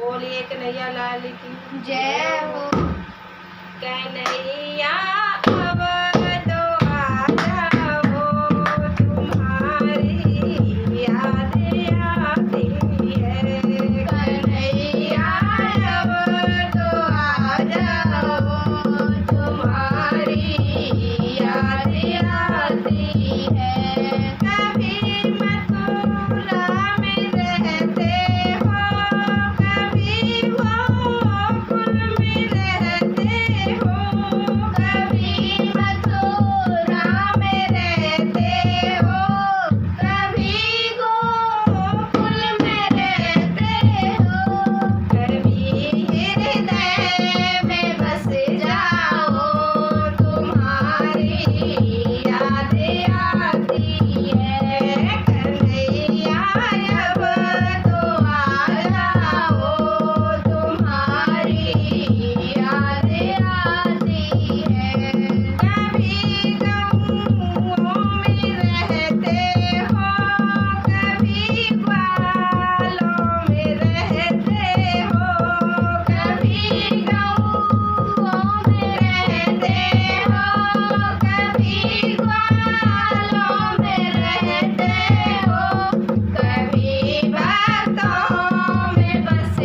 बोलिए कन्हैया लाल की जय हो। कन्हैया अब तो आ जाओ, तुम्हारी याद आती है। कन्हैया अब तो आ जाओ, तुम्हारी याद आती है। कभी मथुरा में रहते हो, कभी गोकुल में रहते हो, कभी मथुरा में रहते हो, कभी गोकुल में रहते हो, कभी हृदय में बस जाओ, तुम्हारी याद आती है। कन्हैया अब तो आ जाओ, तुम्हारी याद आती है। कभी गाँवों में रहते हो, कभी ग्वालों में रहते हो, कभी गाँवों में रहते हो, कभी ग्वालों में रहते हो, कभी बातों में बस